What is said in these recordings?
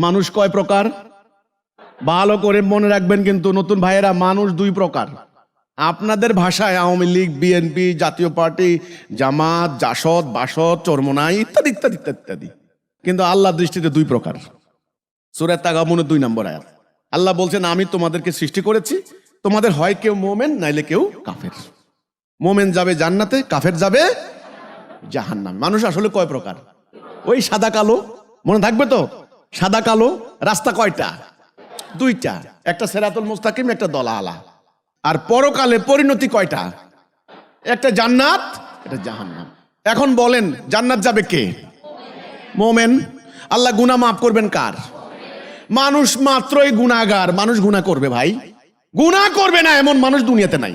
মানুষ কয় প্রকার? ভালো করে মনে রাখবেন কিন্তু নতুন ভাইয়েরা, মানুষ দুই প্রকার। আপনাদের ভাষায় আওয়ামী লীগ, বিএনপি, জাতীয় পার্টি, জামাত, জাসদ, বাসদ, চরমোনাই ইত্যাদি ইত্যাদি ইত্যাদি। কিন্তু আল্লাহর দৃষ্টিতে দুই প্রকার। সূরা তাগাবুনের 2 নম্বর আয়াত। আল্লাহ বলছেন, আমি তোমাদেরকে সৃষ্টি করেছি, তোমাদের হয় কেউ মোমেন নাইলে কেউ কাফের। মোমেন যাবে জান্নাতে, কাফের যাবে জাহান্নামে। মানুষ আসলে কয় প্রকার? ওই সাদা কালো, মনে থাকবে তো? সাদা কালো রাস্তা কয়টা? দুইটা, একটা সিরাতুল মুস্তাকিম, একটা দলালা। আর পরকালে পরিণতি কয়টা? একটা জান্নাত, একটা জাহান্নাম। এখন বলেন, জান্নাত যাবে কে? মোমেন। আল্লাহ গুনাহ মাফ করবেন কার? মানুষ মাত্রই গুনাহগার। মানুষ গুনাহ করবে ভাই, গুনাহ করবে না এমন মানুষ দুনিয়াতে নাই।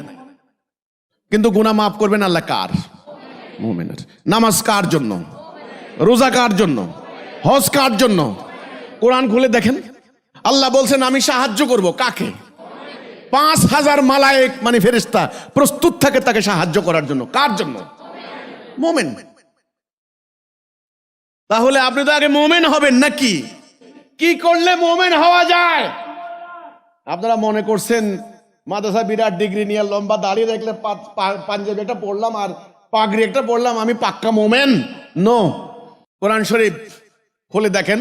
কিন্তু গুনাহ মাফ করবেন আল্লাহ কার? মুমিনের। নামাজ কার জন্য? রোজা কার জন্য? হজ কার জন্য? কোরআন খুলে দেখেন, আল্লাহ বলছেন আমি সাহায্য করব কাকে? 5000 মালায়েক মানে ফেরেশতা প্রস্তুত থাকে তাকে সাহায্য করার জন্য। কার জন্য? মুমিন। তাহলে আপনি তো আগে মুমিন হবেন নাকি? কি করলে মুমিন হওয়া যায়? আপনারা মনে করছেন মাদ্রাসা বিরাট ডিগ্রি নিয়ে লম্বা দাঁড়িয়ে দেখলে পাঞ্জাবি একটা পড়লাম আর পাগড়ি একটা পড়লাম আমি পাক্কা মোমেন? নো। কোরআন শরীফ খুলে দেখেন,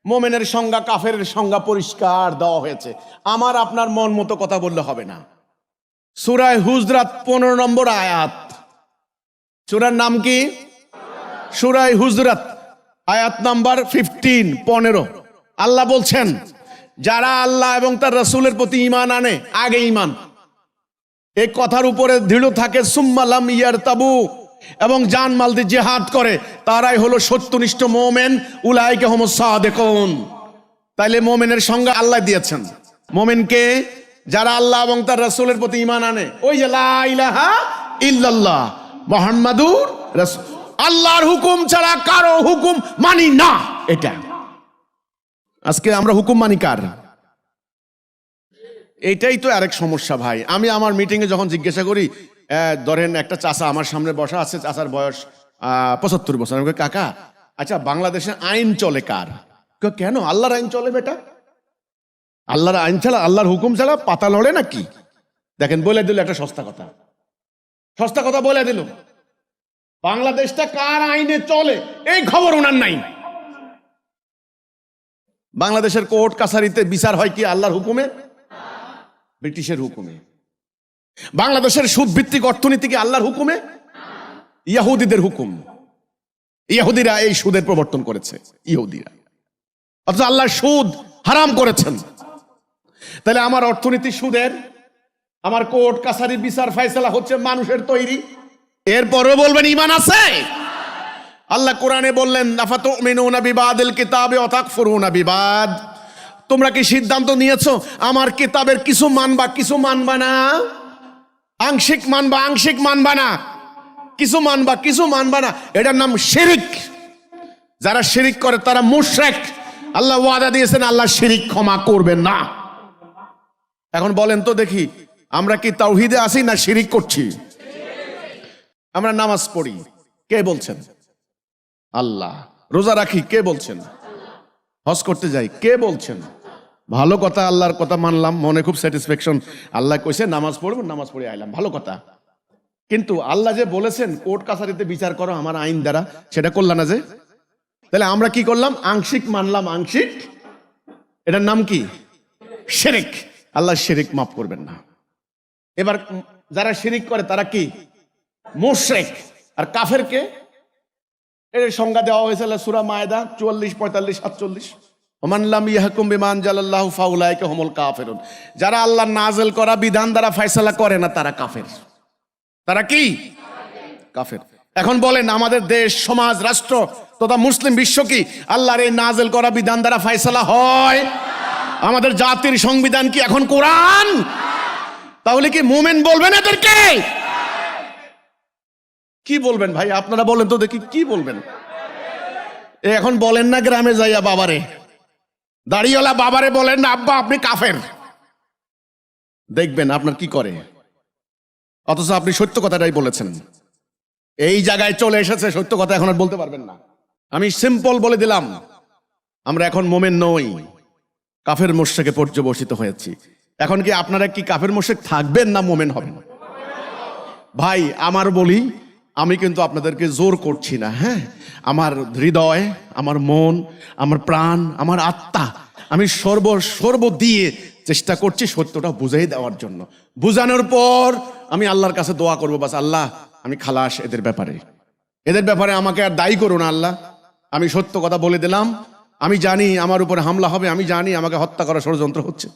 মোমেনের সংজ্ঞা, কাফের সংজ্ঞা পরিষ্কার দেওয়া হয়েছে। আমার আপনার মন মতো কথা বললে হবে না। সূরা হুজরাত 15 নম্বর আয়াত। সূরার নাম কি? সূরা হুজরাত, আয়াত নাম্বার 15। আল্লাহ বলছেন, যারা আল্লাহ এবং তার রাসূলের প্রতি ঈমান আনে, আগে ঈমান, এই কথার উপরে দৃঢ় থাকে, সুম্মা লাম ইয়ারতাবু, এবং জান মাল দিয়ে জিহাদ করে, তারাই হলো সত্যনিষ্ঠ মুমিন, উলাইকা হুমুস সাদিকুন। তাইলে মুমিনের সংজ্ঞা আল্লাহ দিয়েছেন। মুমিনকে যারা আল্লাহ এবং তার রাসূলের প্রতি ঈমান আনে, ওই যে লা ইলাহা ইল্লাল্লাহ মুহাম্মাদুর রাসূল, আল্লাহর হুকুম ছাড়া কারো হুকুম মানি না। এটা আজকে আমরা হুকুম মানি কার? এইটাই তো আরেক সমস্যা ভাই। আমি আমার মিটিংয়ে যখন জিজ্ঞাসা করি, ধরেন একটা চাচা আমার সামনে বসা আছে, চাচার বয়স 75 বছর। আমি বলি, কাকা আচ্ছা বাংলাদেশে আইন চলে কার? কেন? আল্লাহর আইন চলে বেটা। আল্লাহর আইন ছাড়া, আল্লাহর হুকুম ছাড়া পাতা লড়ে নাকি? দেখেন, বলে দিল একটা সস্তা কথা, সস্তা কথা বলে দিল। বাংলাদেশটা কার আইনে চলে এই খবর ওনার নাই। বাংলাদেশের কোর্ট কাছারিতে বিচার হয় কি আল্লাহর হুকুমে? ব্রিটিশের হুকুমে। বাংলাদেশের সুদ ভিত্তিক অর্থনীতি কি আল্লাহর হুকুমে? ইহুদিদের হুকুম। ইহুদিরা এই সুদের প্রবর্তন করেছে, ইহুদিরা। অথচ আল্লাহ সুদ হারাম করেছেন। তাহলে আমার অর্থনীতি সুদের, আমার কোর্ট কাছারি বিচার ফায়সালা হচ্ছে মানুষের তৈরি। এরপরেও বলবেন ঈমান আছে? আল্লাহ কোরআনে বললেন, আফাতুমিনুনা বিবাদিল কিতাবি ওয়া তাকফুরুনা বিবাদ। তোমরা কি সিদ্ধান্ত নিয়েছো আমার কিতাবের কিছু মানবা, কিছু মানবা না? আংশিক মানবা, আংশিক মানবা না? কিছু মানবা, কিছু মানবা না? এটার নাম শিরিক। যারা শিরিক করে তারা মুশরিক। আল্লাহ ওয়াদা দিয়েছেন আল্লাহ শিরিক ক্ষমা করবেন না। এখন বলেন তো দেখি, আমরা কি তাওহীদে আছি না শিরিক করছি? আমরা নামাজ পড়ি, কে বলছেন? আল্লাহ। রোজা রাখি, কে বলছেন? হজ করতে যাই, কে বলছেন? ভালো কথা, আল্লাহর কথা মানলাম, মনে খুব স্যাটিসফ্যাকশন। আল্লাহ কইছে নামাজ পড়বো, নামাজ পড়ে আইলাম, ভালো কথা। কিন্তু আল্লাহ যে বলেছেন কোর্ট কাছারিতে বিচার করো আমার আইন দ্বারা, সেটা করলাম না যে। তাহলে আমরা কি করলাম? আংশিক মানলাম, আংশিক। এটার নাম কি? শিরিক। আল্লাহ শিরিক মাফ করবেন না। এবার যারা শিরিক করে তারা কি? মুশরিক। আর কাফেরকে এর সংজ্ঞা দেওয়া হয়েছিল সূরা মায়েদা 44, 45, 47। ওমান লাম ইয়াহকুম বিমা আনজালাল্লাহু ফাউলাইকা হুমুল কাফিরুন। যারা আল্লাহ নাযিল করা বিধান দ্বারা ফয়সালা করে না তারা কাফের। তারা কি? কাফের। এখন বলেন, আমাদের দেশ, সমাজ, রাষ্ট্র তথা মুসলিম বিশ্ব কি আল্লাহর এই নাযিল করা বিধান দ্বারা ফয়সালা হয়? আমাদের জাতির সংবিধান কি এখন কোরআন? তাহলে কি মুমিন বলবেন এদেরকে? কি বলবেন ভাই? আপনারা বলেন তো দেখি, কি বলবেন? এখন বলেন না গ্রামে যাইয়া বাবারে, দাড়িওয়ালা বাবারে বলেন না আব্বা আপনি কাফের, দেখবেন আপনার কি করে। অথচ আপনি সত্য কথাটাই বলেছেন। এই জায়গায় চলে এসেছে সত্য কথা, এখন আর বলতে পারবেন না। আমি সিম্পল বলে দিলাম, আমরা এখন মোমেন নই, কাফের মোশরেকে পর্যবসিত হয়েছি। এখন কি আপনারা কি কাফের মোশরেক থাকবেন না মোমেন হবেন? ভাই আমার বলি, আমি কিন্তু আপনাদেরকে জোর করছি না, হ্যাঁ? আমার হৃদয়, আমার মন, আমার প্রাণ, আমার আত্মা, আমি সর্ব দিয়ে চেষ্টা করছি সত্যটা বুঝাই দেওয়ার জন্য। বুঝানোর পর আমি আল্লাহর কাছে দোয়া করবো, বাস আল্লাহ আমি খালাস এদের ব্যাপারে আমাকে আর দায়ী করো না আল্লাহ। আমি সত্য কথা বলে দিলাম। আমি জানি আমার উপরে হামলা হবে, আমি জানি আমাকে হত্যা করার ষড়যন্ত্র হচ্ছে,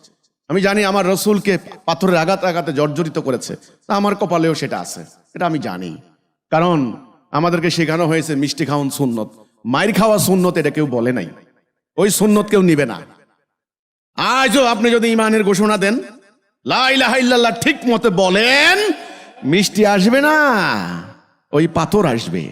আমি জানি আমার রসুলকে পাথরের আঘাতে জর্জরিত করেছে, তা আমার কপালেও সেটা আছে, এটা আমি জানি। কারণ আমাদেরকে শেখানো হয়েছে মিষ্টি খাওয়ান সুন্নত, মাইর খাওয়া সুন্নত এটা কেউ বলে নাই, ওই সুন্নত কেউ নিবে না। আজও আপনি যদি ইমানের ঘোষণা দেন, লা ইলাহা ইল্লাল্লাহ ঠিক মতো বলেন, মিষ্টি আসবে না, ওই পাথর আসবে।